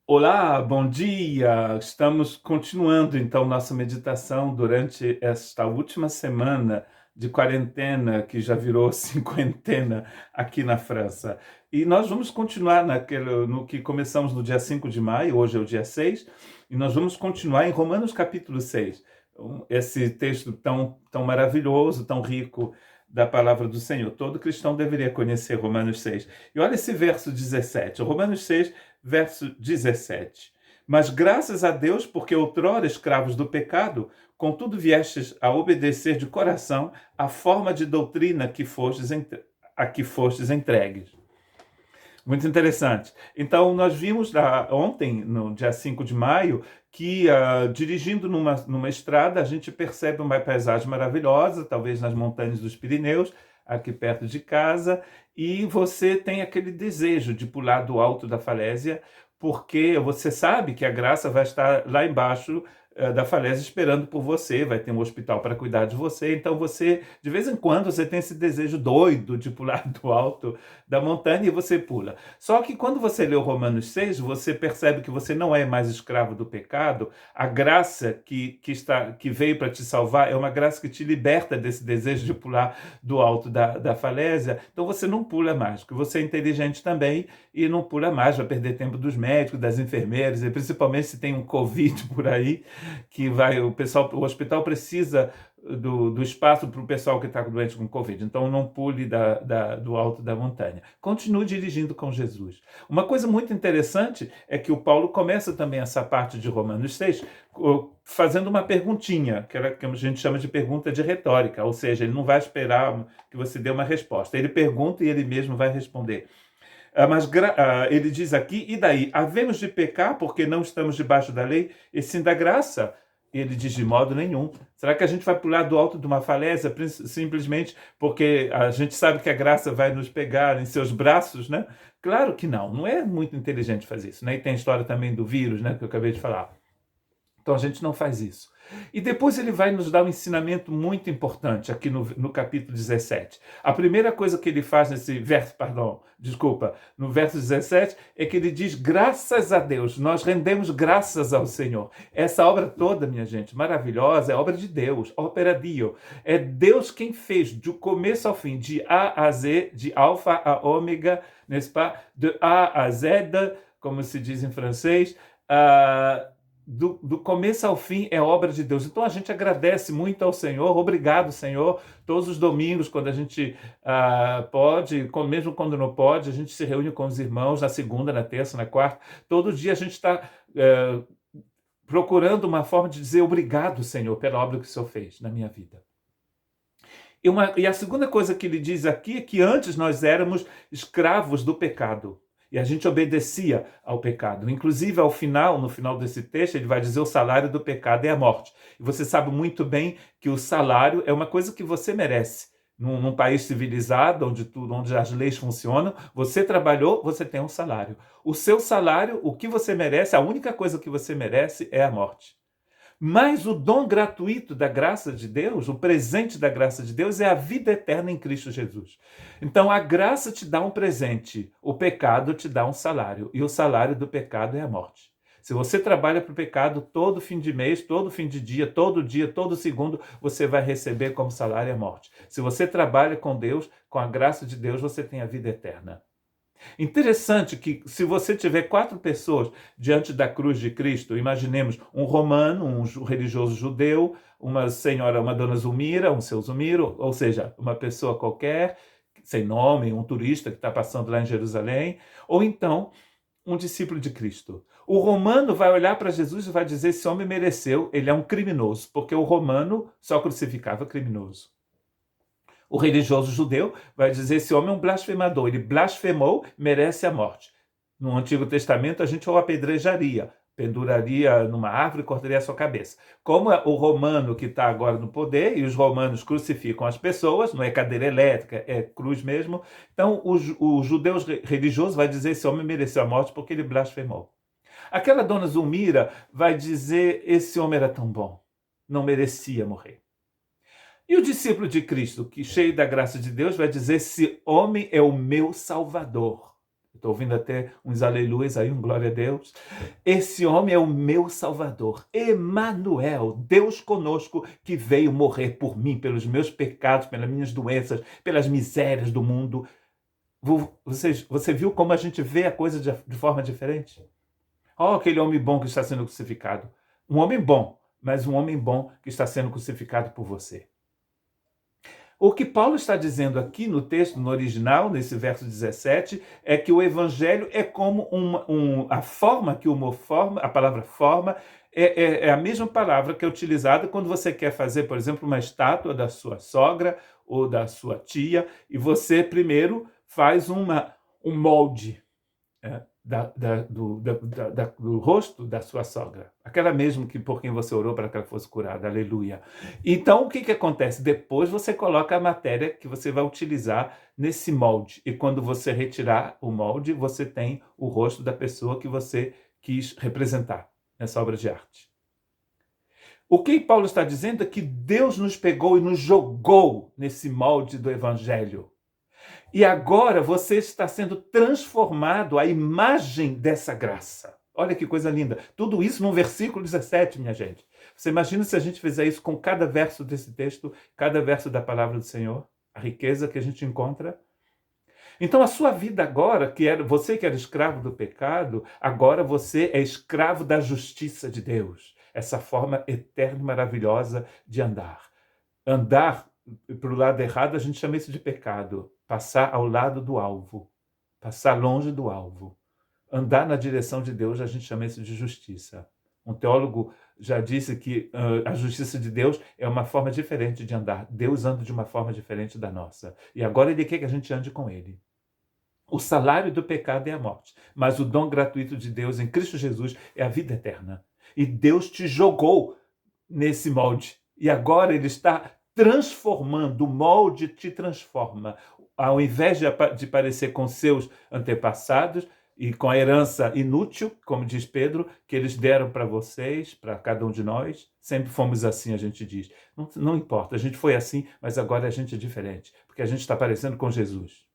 Olá, bom dia! Estamos continuando então nossa meditação durante esta última semana de quarentena, que já virou cinquentena aqui na França. E nós vamos continuar no que começamos no dia 5 de maio, hoje é o dia 6, e nós vamos continuar em Romanos capítulo 6. Esse texto tão maravilhoso, tão rico da palavra do Senhor. Todo cristão deveria conhecer Romanos 6. E olha esse verso 17, Romanos 6, verso 17. Mas graças a Deus, porque outrora escravos do pecado, contudo viestes a obedecer de coração a forma de doutrina a que fostes entregues. Muito interessante. Então, nós vimos ontem, no dia 5 de maio, que dirigindo numa estrada, a gente percebe uma paisagem maravilhosa, talvez nas montanhas dos Pirineus, aqui perto de casa, e você tem aquele desejo de pular do alto da falésia, porque você sabe que a graça vai estar lá embaixo da falésia esperando por você, vai ter um hospital para cuidar de você, então você, de vez em quando, você tem esse desejo doido de pular do alto da montanha e você pula. Só que quando você lê o Romanos 6, você percebe que você não é mais escravo do pecado. A graça que veio para te salvar é uma graça que te liberta desse desejo de pular do alto da falésia. Então você não pula mais, porque você é inteligente também e não pula mais, vai perder tempo dos médicos, das enfermeiras, e principalmente se tem um Covid por aí, que o hospital precisa do espaço para o pessoal que está doente com Covid. Então, não pule do alto da montanha. Continue dirigindo com Jesus. Uma coisa muito interessante é que o Paulo começa também essa parte de Romanos 6 fazendo uma perguntinha, que a gente chama de pergunta de retórica, ou seja, ele não vai esperar que você dê uma resposta. Ele pergunta e ele mesmo vai responder. Ele diz aqui, e daí? Havemos de pecar porque não estamos debaixo da lei, e sim da graça? Ele diz de modo nenhum. Será que a gente vai pular do alto de uma falésia simplesmente porque a gente sabe que a graça vai nos pegar em seus braços, né? Claro que não. Não é muito inteligente fazer isso, né? E tem a história também do vírus, né? Que eu acabei de falar. Então a gente não faz isso. E depois ele vai nos dar um ensinamento muito importante aqui no capítulo 17. A primeira coisa que ele faz no verso 17, é que ele diz: graças a Deus, nós rendemos graças ao Senhor. Essa obra toda, minha gente, maravilhosa, é obra de Deus, opera Dio. É Deus quem fez, do começo ao fim, de A a Z, de alfa a ômega, n'est-ce pas? De A a Z, como se diz em francês, do começo ao fim é obra de Deus. Então a gente agradece muito ao Senhor, obrigado, Senhor. Todos os domingos, quando a gente pode, mesmo quando não pode, a gente se reúne com os irmãos na segunda, na terça, na quarta. Todo dia a gente está procurando uma forma de dizer obrigado, Senhor, pela obra que o Senhor fez na minha vida. E a segunda coisa que ele diz aqui é que antes nós éramos escravos do pecado. E a gente obedecia ao pecado. Inclusive, no final desse texto, ele vai dizer: o salário do pecado é a morte. E você sabe muito bem que o salário é uma coisa que você merece. Num país civilizado, onde as leis funcionam, você trabalhou, você tem um salário. O seu salário, o que você merece, a única coisa que você merece é a morte. Mas o dom gratuito da graça de Deus, o presente da graça de Deus, é a vida eterna em Cristo Jesus. Então a graça te dá um presente, o pecado te dá um salário, e o salário do pecado é a morte. Se você trabalha para o pecado, todo fim de mês, todo fim de dia, todo segundo, você vai receber como salário a morte. Se você trabalha com Deus, com a graça de Deus, você tem a vida eterna. Interessante que, se você tiver 4 pessoas diante da cruz de Cristo, imaginemos um romano, um religioso judeu, uma senhora, uma dona Zulmira, um seu Zulmiro, ou seja, uma pessoa qualquer, sem nome, um turista que está passando lá em Jerusalém, ou então um discípulo de Cristo. O romano vai olhar para Jesus e vai dizer: esse homem mereceu, ele é um criminoso, porque o romano só crucificava criminoso. O religioso judeu vai dizer: esse homem é um blasfemador, ele blasfemou, merece a morte. No Antigo Testamento, a gente o apedrejaria, penduraria numa árvore e cortaria a sua cabeça. Como é o romano que está agora no poder, e os romanos crucificam as pessoas, não é cadeira elétrica, é cruz mesmo, então o judeu religioso vai dizer: esse homem mereceu a morte porque ele blasfemou. Aquela dona Zulmira vai dizer: esse homem era tão bom, não merecia morrer. E o discípulo de Cristo, que cheio da graça de Deus, vai dizer: esse homem é o meu Salvador. Estou ouvindo até uns aleluias aí, um glória a Deus. Esse homem é o meu Salvador, Emanuel, Deus conosco, que veio morrer por mim, pelos meus pecados, pelas minhas doenças, pelas misérias do mundo. Você viu como a gente vê a coisa de forma diferente? Oh, aquele homem bom que está sendo crucificado. Um homem bom, mas um homem bom que está sendo crucificado por você. O que Paulo está dizendo aqui no texto, no original, nesse verso 17, é que o evangelho é como a forma que uma forma, a palavra forma, é a mesma palavra que é utilizada quando você quer fazer, por exemplo, uma estátua da sua sogra ou da sua tia, e você primeiro faz um molde do rosto da sua sogra, aquela mesmo que por quem você orou para que ela fosse curada, aleluia. Então, o que acontece? Depois você coloca a matéria que você vai utilizar nesse molde, e quando você retirar o molde, você tem o rosto da pessoa que você quis representar nessa obra de arte. O que Paulo está dizendo é que Deus nos pegou e nos jogou nesse molde do evangelho. E agora você está sendo transformado à imagem dessa graça. Olha que coisa linda. Tudo isso no versículo 17, minha gente. Você imagina se a gente fizer isso com cada verso desse texto, cada verso da palavra do Senhor? A riqueza que a gente encontra? Então a sua vida agora, você que era escravo do pecado, agora você é escravo da justiça de Deus. Essa forma eterna e maravilhosa de andar. Andar para o lado errado, a gente chama isso de pecado. Passar ao lado do alvo. Passar longe do alvo. Andar na direção de Deus, a gente chama isso de justiça. Um teólogo já disse que a justiça de Deus é uma forma diferente de andar. Deus anda de uma forma diferente da nossa. E agora Ele quer que a gente ande com Ele. O salário do pecado é a morte, mas o dom gratuito de Deus em Cristo Jesus é a vida eterna. E Deus te jogou nesse molde. E agora Ele está transformando, o molde te transforma. Ao invés de parecer com seus antepassados e com a herança inútil, como diz Pedro, que eles deram para vocês, para cada um de nós, sempre fomos assim, a gente diz. Não importa, a gente foi assim, mas agora a gente é diferente, porque a gente está parecendo com Jesus.